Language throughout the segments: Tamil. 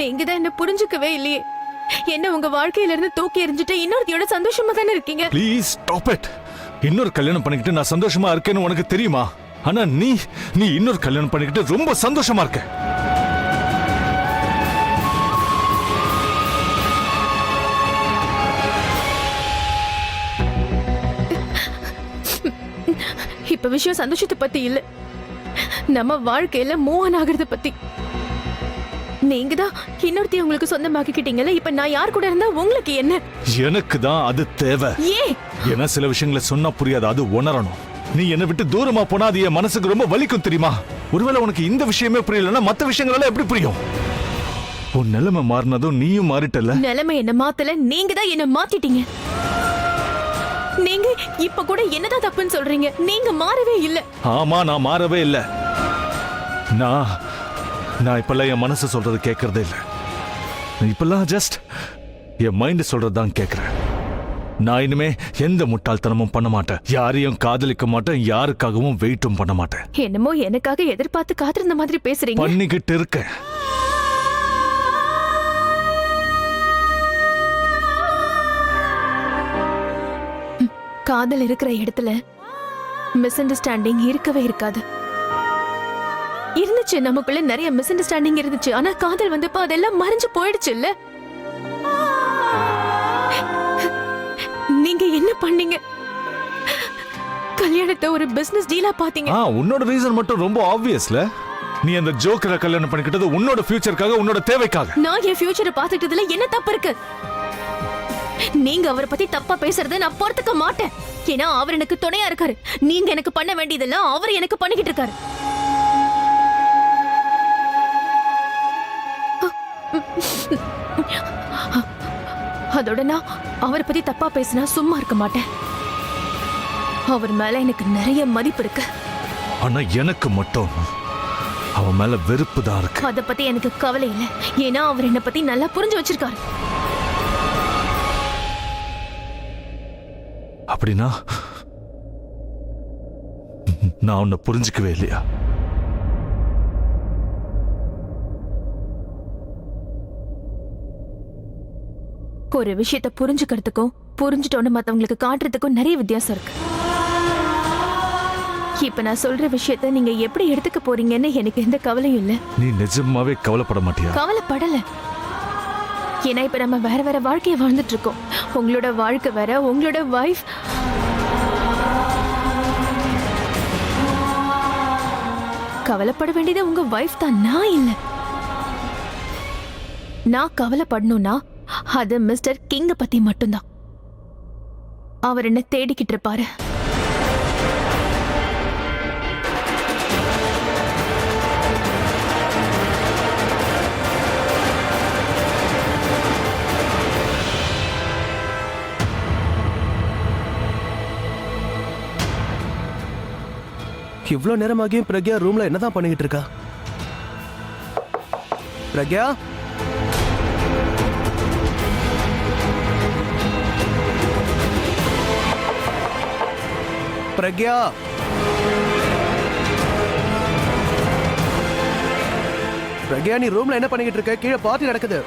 நீங்க தான் என்ன புரிஞ்சுக்கவே இல்லையே. என்ன உங்க வாழ்க்கையில இருந்து தூக்கி எறிஞ்சிட்டு இன்னொருத்தியோட சந்தோஷமா தானே இருக்கீங்க. Please stop it. இன்னொரு கல்யாணம் பண்ணிக்கிட்டு நான் சந்தோஷமா இருக்கேன்னு உனக்கு தெரியுமா? ஆனா நீ இன்னொரு கல்யாணம் பண்ணிக்கிட்டு ரொம்ப சந்தோஷமா இருக்க. இப்ப விஷயம் சந்தோஷத்தை பத்தி இல்ல, நம்ம வாழ்க்கையில மூவ் ஆகுறத பத்தி. நீங்க தான் இன்னொருத்தையும் உங்களுக்கு சொந்தமாக்கிட்டீங்கல்ல, இப்ப நான் யார் கூட இருந்தா உங்களுக்கு என்ன? எனக்கு தான் அது தேவை. ஏன்? ஏன்னா சில விஷயங்களை சொன்னா புரியாது, அது உணரணும். நீ என்னை விட்டு தூரமா போனா அது என் மனசுக்கு ரொம்ப வலிக்கும் தெரியுமா? ஒருவேளை உனக்கு இந்த விஷயமே புரியலன்னா மத்த விஷயங்களெல்லாம் எப்படி புரியும்? உன் நிலைமை மாறினதும் நீயும் மாறிட்டல. நிலைமை என்ன மாத்தல, நீங்க தான் என்ன மாத்திட்டீங்க. நீங்க இப்ப கூட என்னதான் தப்புன்னு சொல்றீங்க? நீங்க மாறவே இல்ல. ஆமா, நான் மாறவே இல்ல. நான் இப்பெல்லாம் என் மனசு சொல்றது கேட்கறதே இல்ல. இப்பெல்லாம் ஜஸ்ட் என் மைண்ட் சொல்றதுதான் கேட்கிறேன். நான் இனிமே எந்த முட்டாள்தனமும் பண்ண மாட்டேன், யாரையும் காதலிக்க மாட்டேன், யாருக்காகவும் வெயிட்டும் பண்ண மாட்டேன். என்னமோ எனக்காக எதிர்பார்த்து காத்திருந்த மாதிரி பேசுறீங்க. பண்ணிக்கிட்டு இருக்கேன். காதல் இருக்கிற இடத்துல மிஸ் அண்டர்ஸ்டாண்டிங் இருக்கவே இருக்காது. இருந்துச்சு, நமக்குள்ள நிறைய மிஸ் அண்டர்ஸ்டாண்டிங் இருந்துச்சு. ஆனா காதல் வந்தப்ப அதெல்லாம் மறைஞ்சு போயிடுச்சு இல்ல. நீங்க என்ன பண்ணீங்க? கல்யாணத்தை ஒரு பிசினஸ் டீலா பாத்தீங்க. உன்னோட ரீசன் மட்டும் ரொம்ப ஆப்வியஸ்ல. நீ அந்த ஜோக்கரை கல்யாணம் பண்ணிக்கிட்டது உன்னோட ஃபியூச்சருக்காக, உன்னோட தேவைக்காக. நான் என் ஃபியூச்சரை பாத்துக்கிட்டதுல என்ன தப்பு இருக்கு? நீங்க அவரை பத்தி தப்பா பேசுறத நான் பொறுத்துக்க மாட்டேன். ஏன்னா அவர் எனக்கு துணையா இருக்காரு. நீங்க எனக்கு பண்ண வேண்டியதெல்லாம் அவர் எனக்கு பண்ணிக்கிட்டு இருக்காரு. அதோட நான் அவரை பத்தி தப்பா பேசினா சும்மா இருக்க மாட்டேன். அவர் மேல எனக்கு நிறைய மதிப்பு இருக்கு. ஆனா எனக்கு மட்டும் அவன் மேல வெறுப்பு தான் இருக்கு. அத பத்தி எனக்கு கவலை இல்லை. ஏன்னா அவர் என்ன பத்தி நல்லா புரிஞ்சு வச்சிருக்காரு. அப்படின்னா நான் உன்னை புரிஞ்சுக்கவே இல்லையா? ஒரு விஷயத்தை புரிஞ்சுக்கிறதுக்கும் புரிஞ்சுட்டோன்னு மத்தவங்களுக்கு காட்டுறதுக்கும் நிறைய வித்தியாசம் இருக்கு. இப்ப நான் சொல்ற விஷயத்த நீங்க எப்படி எடுத்துக்க போறீங்கன்னு எனக்கு எந்த கவலையும் இல்ல. நீ நிஜமாவே கவலைப்பட மாட்டியா? கவலைப்படல. ஏன்னா இப்ப நம்ம வேற வேற வாழ்க்கைய வாழ்ந்துட்டு இருக்கோம். உங்களோட வாழ்க்கை வேற, உங்களோட வைஃப். கவலைப்பட வேண்டியது உங்க வைஃப் தான், நான் இல்ல. நான் கவலைப்படணும்னா அது மிஸ்டர் கிங்க பத்தி மட்டும்தான். அவர் என்ன தேடிக்கிட்டு இருப்பாரு. இவ்ளோ நேரமாகியும் பிரக்யா ரூம்ல என்னதான் பண்ணிக்கிட்டு இருக்கா? பிரக்யா, பிரக்யா, பிரக்யா, நீ ரூம்ல என்ன பண்ணிக்கிட்டு இருக்க? கீழே பார்ட்டி நடக்குது.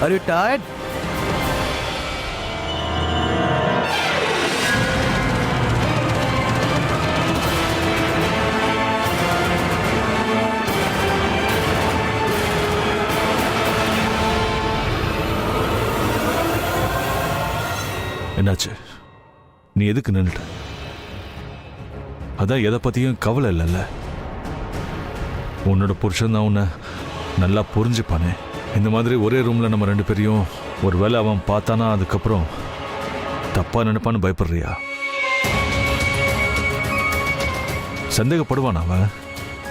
Are you tired? என்னாச்சு? நீ எதுக்கு நின்னுட்ட? அதான் எதை பத்தியும் கவலை இல்லைல்ல. உன்னோட புருஷன் தான் உன்னை நல்லா புரிஞ்சுப்பானே. இந்த மாதிரி ஒரே ரூம்ல நம்ம ரெண்டு பேரையும் ஒரு வேளை அவன் பார்த்தானா அதுக்கப்புறம் தப்பா நினைப்பான்னு பயப்படுறியா? சந்தேகப்படுவான் அவன்.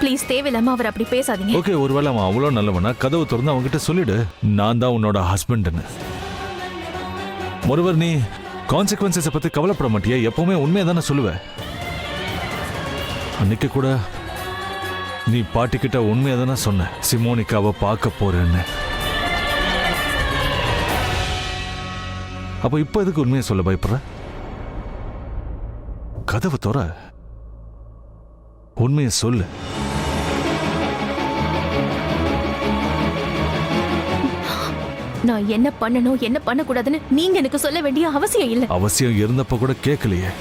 ப்ளீஸ், தேவையில்லாம அவர் அப்படி பேசாதீங்க. ஓகே, ஒருவேளை அவன் அவ்வளோ நல்லவனா கதவு திறந்து அவன்கிட்ட சொல்லிடு, நான் தான் உன்னோட ஹஸ்பண்ட்னு. ஒருவர் நீ கான்சிக்வன்சஸை பத்தி கவலைப்பட மாட்டியா? எப்பவுமே உண்மையை தானே சொல்லுவ. அன்னைக்கு கூட நீ பாட்டிக்கிட்ட உண்மையை தானே சொன்ன, சிமோனிக்காவை பார்க்க போறேன்னு. அப்ப இப்ப எதுக்கு உண்மையை சொல்ல பயப்படுற? கதவு தோற, உண்மையை சொல்லு. நான் என்ன பண்ணணும் என்ன பண்ணக்கூடாதுன்னு நீங்க எனக்கு சொல்ல வேண்டிய அவசியம் இல்ல. அவசியம் இருந்தப்ப கூட கேட்கலையே,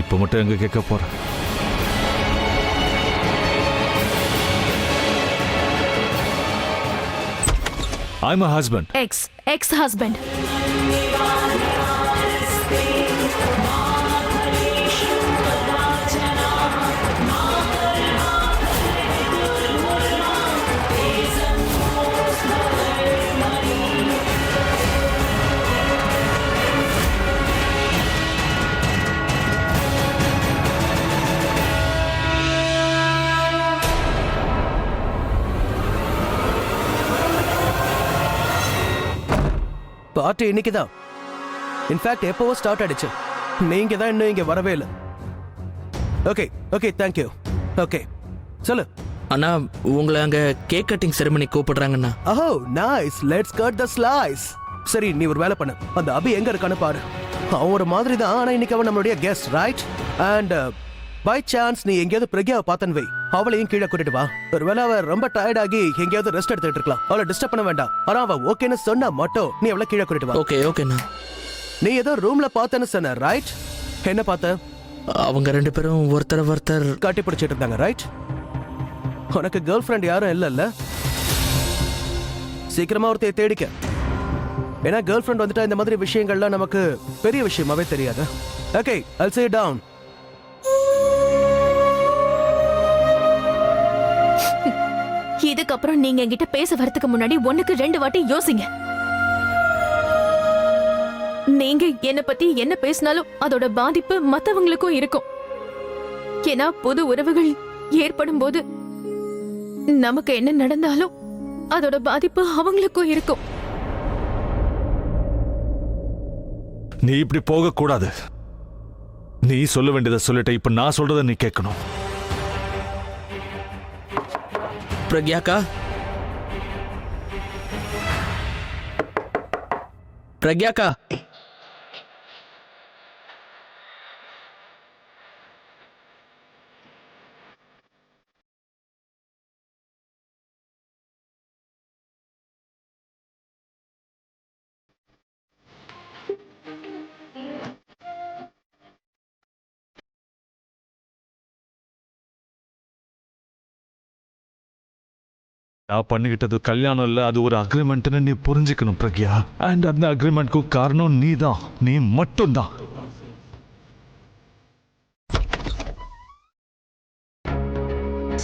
இப்ப மட்டும் எங்க கேட்க போற? I'm a husband. X husband. Party இன்னைக்கு தான். இன்ஃபேக்ட் எப்பவோ ஸ்டார்ட் ஆயிடுச்சு. நீங்க தான் இன்னும் இங்க வரவே இல்லை. Okay okay thank you. ஓகே சொல்லு. அண்ணா உங்களை அங்க கேக் கட்டிங் செரிமனி கூப்பிடுறாங்கண்ணா. Oh nice, let's cut the slice. சரி நீ ஒரு வேலை பண்ணு, அந்த அபி எங்க இருக்கான்னு பாரு. அவன் ஒரு மாதிரி தான், ஆனா இன்னைக்கு அவன் நம்மளுடைய guest right. And by chance நீ எங்கேயாவது பிரக்யாவை பார்த்தன் வை, அவளையும் கீழே கூட்டிட்டு வா. ஒருவேளை அவ ரொம்ப டயர்ட் ஆகி எங்கேயாவது ரெஸ்ட் எடுத்துட்டு இருக்கலாம், அவளை டிஸ்டர்ப் பண்ண வேண்டாம். ஆனா அவ ஓகேன்னு சொன்னா மட்டும் நீ அவளை கீழே கூட்டிட்டு வா. ஓகே ஓகேண்ணா. நீ ஏதோ ரூம்ல பார்த்தேன்னு சொன்ன ரைட்? என்ன பார்த்த? அவங்க 2 பேரும் ஒருத்தர் காட்டி பிடிச்சிட்டு இருந்தாங்க ரைட்? உனக்கு கேர்ள் ஃப்ரெண்ட் யாரும் இல்லைல்ல? சீக்கிரமா ஒருத்தைய தேடிக்க. ஏன்னா கேர்ள் ஃப்ரெண்ட் வந்துட்டா இந்த மாதிரி விஷயங்கள்லாம் நமக்கு பெரிய விஷயமாவே தெரியாது. Okay I'll see you down. இதுக்கப்புறம் நீங்க என்கிட்ட பேச வரதுக்கு முன்னாடி 1க்கு 2 வாட்டி யோசிங்க. நீங்க என்ன பத்தி என்ன பேசினாலும் அதோட பாதிப்பு மத்தவங்களுக்கும் இருக்கும். ஏன்னா புது உறவுகள் ஏற்படும் போது நமக்கு என்ன நடந்தாலும் அதோட பாதிப்பு அவங்களுக்கும் இருக்கும். நீ இப்படி போக கூடாது. நீ சொல்ல வேண்டியதை சொல்லிட்ட, இப்ப நான் சொல்றத நீ கேட்கணும். பிரக்யாக்கா, பிரக்யாக்கா, நான் பண்ணிக்கிட்டது கல்யாணம் இல்ல, அது ஒரு அக்ரிமெண்ட்னு நீ புரிஞ்சுக்கணும் பிரக்யா. அண்ட் அந்த அக்ரிமெண்ட்க்கு காரணம் நீ தான், நீ மட்டும்தான்.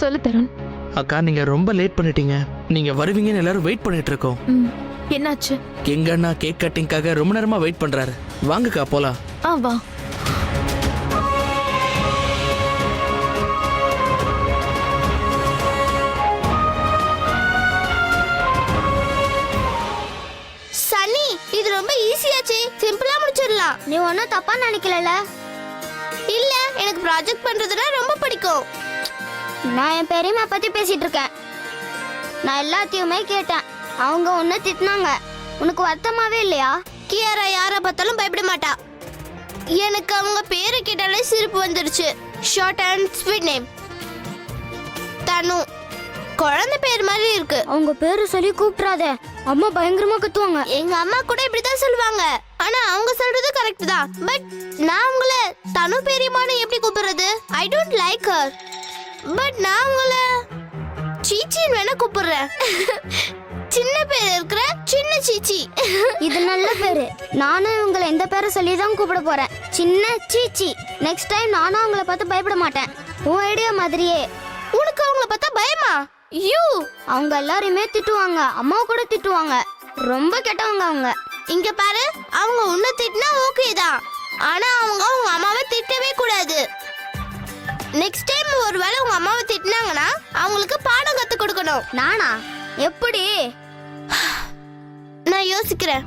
சொல்லு தருண். அக்கா நீங்க ரொம்ப லேட் பண்ணிட்டீங்க. நீங்க வருவீங்கன்னு எல்லாரும் வெயிட் பண்ணிட்டு இருக்கோம். என்னாச்சு? எங்க அண்ணா கேக் கட்டிங்காக ரொம்ப நேரமா வெயிட் பண்றாரு. வாங்கக்கா போலாம். வா. இது ரொம்ப ஈஸியாச்சு, சிம்பிளா முடிச்சிடலாம். நீ ஒன்னும் தப்பா நினைக்கலல? இல்ல, எனக்கு ப்ராஜெக்ட் பண்றதுனா ரொம்ப பிடிக்கும். நான் என் பெரியம்மா பத்தி பேசிட்டு இருக்கேன். நான் எல்லாத்தையுமே கேட்டேன். அவங்க ஒன்னு திட்டினாங்க. உனக்கு வருத்தமாவே இல்லையா? கியாரா யார பார்த்தாலும் பயப்பட மாட்டா. எனக்கு அவங்க பேரை கேட்டாலே சிரிப்பு வந்துருச்சு. ஷார்ட் அண்ட் ஸ்வீட் நேம் தனு. குழந்தை பேர் மாதிரி இருக்கு. அவங்க பேரு சொல்லி கூப்பிடாத, அம்மா பயங்கரமா கத்துவாங்க. எங்க அம்மா கூட இப்படிதான் சொல்லுவாங்க. ஆனா அவங்க சொல்றது கரெக்ட் தான். பட் நான் உங்களை தனு பெரியம்மான்னு எப்படி கூப்பிடுறது? I don't like her. But நான் உங்களை சீச்சின்னு வேணா கூப்பிடுறேன். சின்ன பேர் இருக்கிற சின்ன சீச்சி. இது நல்ல பேரு. நானும் உங்களை எந்த பேரை சொல்லி தான் கூப்பிட போறேன், சின்ன சீச்சி. நெக்ஸ்ட் டைம் நானும் அவங்கள பார்த்து பயப்பட மாட்டேன். உன் ஐடியா மாதிரியே. உனக்கு அவங்கள பார்த்தா பயமா? யூ அவங்க எல்லாரையுமே திட்டுவாங்க, அம்மா கூட திட்டுவாங்க. ரொம்ப கெட்டவங்க அவங்க. இங்க பாரு, அவங்க உன்னை திட்டினா ஓகே தான். ஆனா அவங்க உங்க அம்மாவை திட்டவே கூடாது. நெக்ஸ்ட் டைம் ஒருவேளை உங்க அம்மாவை திட்டினாங்கன்னா அவங்களுக்கு பாடம் கத்து கொடுக்கணும். நானா? எப்படி? நான் யோசிக்கிறேன்.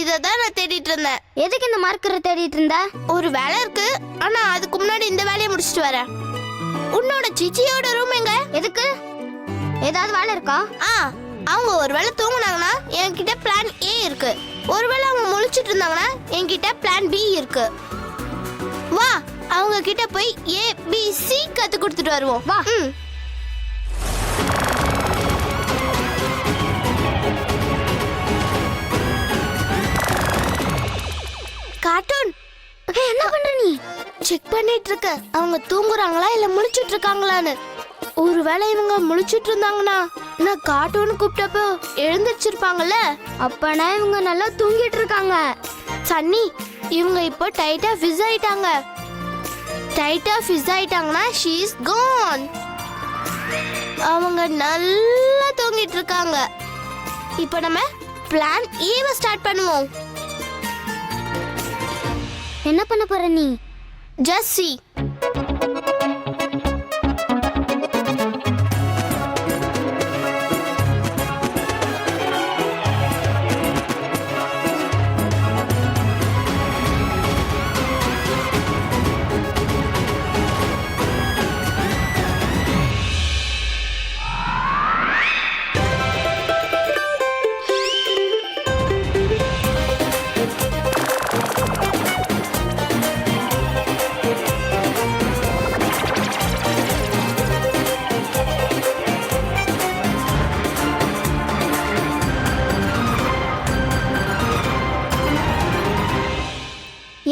இததான் நான் தேடிட்டு இருந்தேன். எதுக்கு இந்த மார்க்கரை தேடிட்டு இருந்த? ஒரு வேலை இருக்கு, ஆனா அதுக்கு முன்னாடி இந்த வேலையை முடிச்சிட்டு வரேன். உன்னோட சிச்சியோட ரூம் எங்க? எதுக்கு? ஏதாவது வேலை இருக்கா? அவங்க ஒரு வேளை தூங்குனாங்கன்னா என்கிட்ட பிளான் ஏ இருக்கு. ஒருவேளை அவங்க முழிச்சிட்டு இருந்தாங்கன்னா என்கிட்ட பிளான் பி இருக்கு. வா அவங்க கிட்ட போய் ஏ பி சி கத்து கொடுத்துட்டு வருவோம். வா. கார்ட்டூன் என்ன பண்ற நீ? செக் பண்ணிட்டு இருக்க அவங்க தூங்குறாங்களா இல்ல முழிச்சிட்டு இருக்காங்களான்னு. ஒருவேளை இவங்க முழிச்சிட்டு இருந்தாங்கன்னா நான் கார்ட்டூன் கூப்பிட்டப்போ எழுந்திருச்சிருப்பாங்கல்ல, அப்பனா இவங்க நல்லா தூங்கிட்டு இருக்காங்க. சன்னி இவங்க இப்போ டைட்டா ஃபிஸ் ஆயிட்டாங்க. டைட்டா ஃபிஸ் ஆயிட்டாங்கன்னா ஷீ இஸ் கான். அவங்க நல்லா தூங்கிட்டு இருக்காங்க. இப்போ நம்ம பிளான் ஏவ ஸ்டார்ட் பண்ணுவோம். என்ன பண்ண போற நீ? Just see.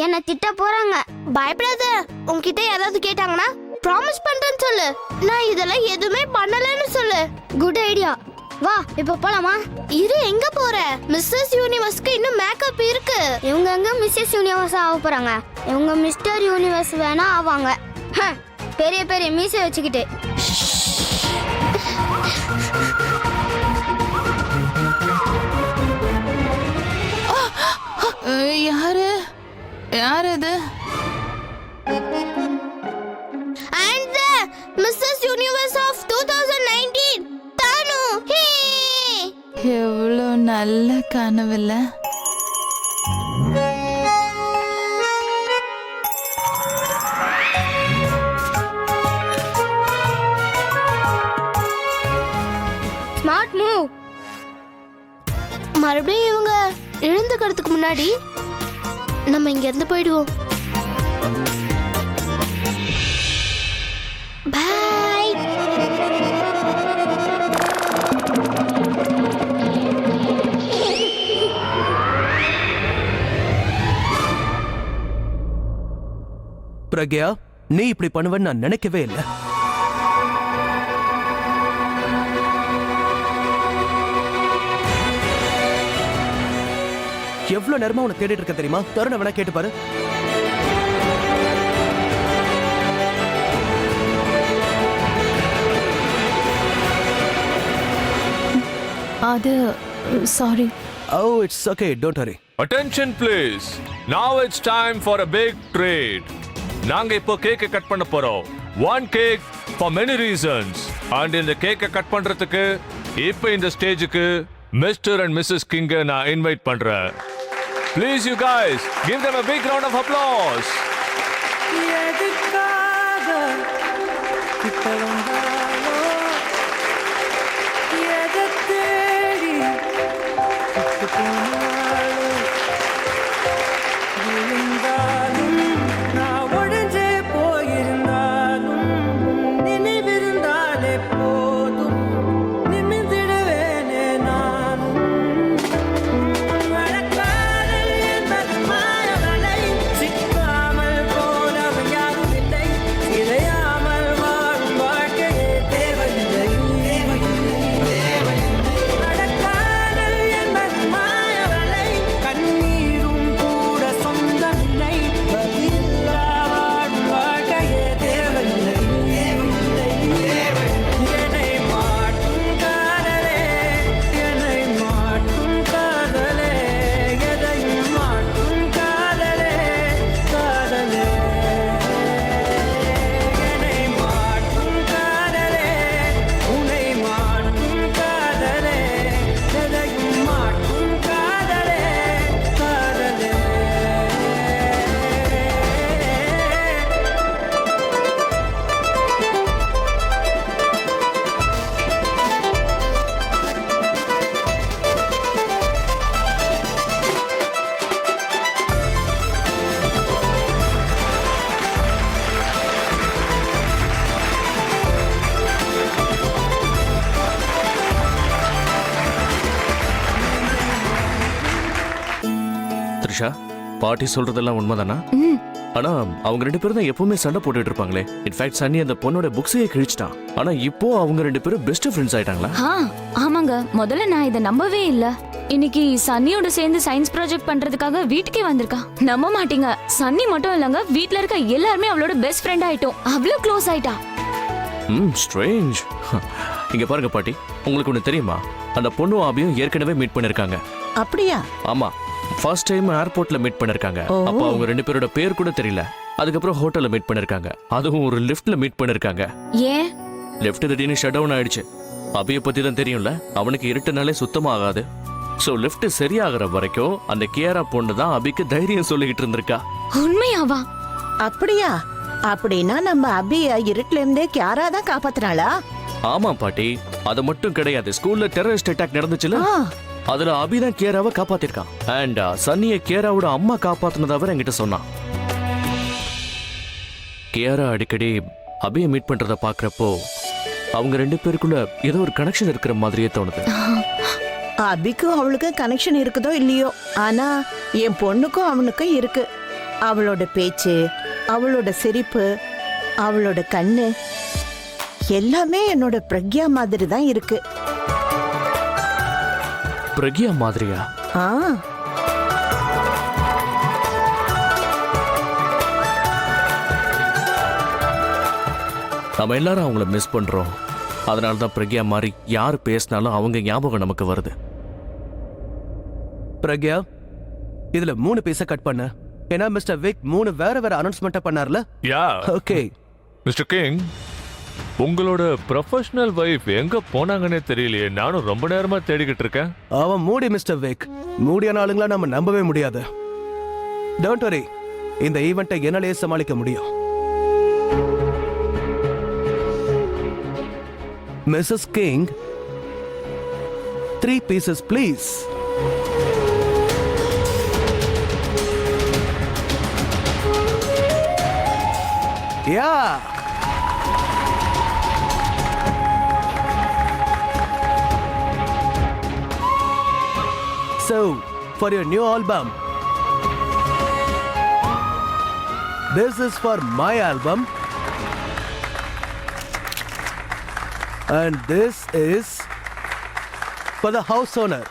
என்ன திட்ட போறாங்க. பயப்படாத. உன்கிட்ட யாராவது கேட்டாங்கன்னா ப்ராமிஸ் பண்றேன்னு சொல்லு. நான் இதெல்லாம் எதுவுமே பண்ணலன்னு சொல்லு. Good idea. வா இப்ப போலாமா? இரு, எங்க போற? மிஸ்ஸஸ் யூனிவர்ஸ்க்கு இன்னும் மேக்கப் இருக்கு. இவங்க எங்க மிஸ்ஸஸ் யூனிவர்ஸ் ஆக போறாங்க? இவங்க மிஸ்டர் யூனிவர்ஸ் வேணா ஆவாங்க. பெரிய பெரிய மீசை வச்சுக்கிட்டு. யாரு யார் இது? And the Mrs. Universe of 2019 தானு. எவ்வளோ நல்ல கனவுல. Smart move. மறுபடியும் இவங்க எழுந்துக்கிறதுக்கு முன்னாடி நம்ம இங்க இருந்து போயிடுவோம். பை. பிரக்யா, நீ இப்படி பண்ணுவேன்னு நான் நினைக்கவே இல்லை. எவ்வளவு நேரமா உன்னை தேடிட்டு இருக்க தெரியுமா? தருண வேணா கேட்டு பாரு. அது sorry. Oh, it's okay. Don't worry. Attention please. Now it's time for a big treat. நாங்க இப்போ கேக்க கட் பண்ண போறோம். One cake for many reasons. And இந்த கேக்க கட் பண்றதுக்கு இப்போ இந்த ஸ்டேஜுக்கு Mr. and Mrs. King நான் இன்வைட் பண்றேன். Please you guys give them a big round of applause. Trisha, பாட்டி சொல்றதெல்லாம் உண்மைதானா? ம். ஆனா அவங்க 2 பேரும் தான் எப்பவுமே சண்டை போட்டுட்டு இருப்பாங்களே. இன்ஃபேக்ட் சன்னி அந்த பொண்ணோட புக்ஸையே கிழிச்சிட்டான். ஆனா இப்போ அவங்க 2 பேரும் பெஸ்ட் ஃப்ரெண்ட்ஸ் ஆயிட்டாங்களா? ஆமாங்க, முதல்ல நான் இதை நம்பவே இல்ல. இன்னைக்கு சன்னியோட சேர்ந்து சயின்ஸ் ப்ராஜெக்ட் பண்றதுக்காக வீட்டுக்கே வந்திருக்கா. நம்ப மாட்டீங்க, சன்னி மட்டும் இல்லங்க, வீட்ல இருக்க எல்லாருமே அவளோட பெஸ்ட் ஃப்ரெண்ட் ஆயிட்டோம். அவ்வளவு க்ளோஸ் ஆயிட்டா. ஸ்ட்ரேஞ்ச். இங்க பாருங்க பாட்டி, உங்களுக்கு ஒண்ணு தெரியுமா? அந்த பொண்ணும் ஆபியும் ஏற்கனவே மீட் பண்ணிருக்காங்க. அப்படியா? ஆமா, ஃபர்ஸ்ட் டைம் ஏர்போர்ட்ல மீட் பண்ணிருக்காங்க. அப்ப அவங்க 2 பேரோட பேர் கூட தெரியல. அதுக்கப்புறம் ஹோட்டல்ல மீட் பண்ணிருக்காங்க. அதுவும் ஒரு லிஃப்ட்ல மீட் பண்ணிருக்காங்க. ஏன்? லிஃப்ட் திடீர்னு ஷட் டவுன் ஆயிடுச்சு. அபிய பத்தி தான் தெரியும்ல, அவனுக்கு இருட்டுனாலே சுத்தமா ஆகாது. சோ லிஃப்ட் சரியாகிற வரைக்கும் அந்த கியாரா பொண்ணு தான் அபிக்கு தைரியம் சொல்லிக்கிட்டு இருந்திருக்கா. உண்மையாவா? அப்படியா? அப்படின்னா நம்ம அபிய இருட்டுல இருந்தே கியாரா தான் காப்பாத்துறாளா? ஆமா பாட்டி, அது மட்டும் கிடையாது. ஸ்கூல்ல டெரரிஸ்ட் அட்டாக் நடந்துச்சுல, அதுல அபி தான் கியாராவை காப்பாத்திருக்கான். அண்ட் சன்னிய கியாராவோட அம்மா காப்பாத்துனதாவே என்கிட்ட சொன்னான். கியாரா அடிக்கடி அபியை மீட் பண்றத பாக்குறப்போ அவங்க 2 பேருக்குள்ள ஏதோ ஒரு கனெக்ஷன் இருக்கிற மாதிரியே தோணுது. அபிக்கும் அவளுக்கும் கனெக்ஷன் இருக்குதோ இல்லையோ, ஆனா என் பொண்ணுக்கும் அவனுக்கும் இருக்கு. அவளோட பேச்சு, அவளோட சிரிப்பு, அவளோட கண்ணு எல்லாமே என்னோட பிரக்யா மாதிரி தான் இருக்கு. பிரக்யா மாதிரியா? ஆ, நம்ம எல்லாரும் அவங்கள மிஸ் பண்றோம். அதனால தான் பிரக்யா மாதிரி யார் பேசினாலும் அவங்க ஞாபகம் நமக்கு வருது. பிரக்யா, இதுல 3 பீஸை கட் பண்ண. ஏன்னா மிஸ்டர் விக் 3 வேற வேற அனௌன்ஸ்மெண்ட் பண்ணார்ல. யா ஓகே மிஸ்டர் கிங், உங்களோட ப்ரொஃபஷனல் வைஃப் எங்க போனாங்கன்னே தெரியலையே. நானும் ரொம்ப நேரமா தேடிக்கிட்டு இருக்கேன். அவன் மூடி மிஸ்டர் விக். மூடியான ஆளுங்களா நம்ம நம்பவே முடியாது. டோன்ட் வரி, இந்த ஈவெண்ட்டை என்னாலேயே சமாளிக்க முடியும். Mrs King, 3 pieces please. Yeah, so for your new album, this is for my album, and this is for the house owner.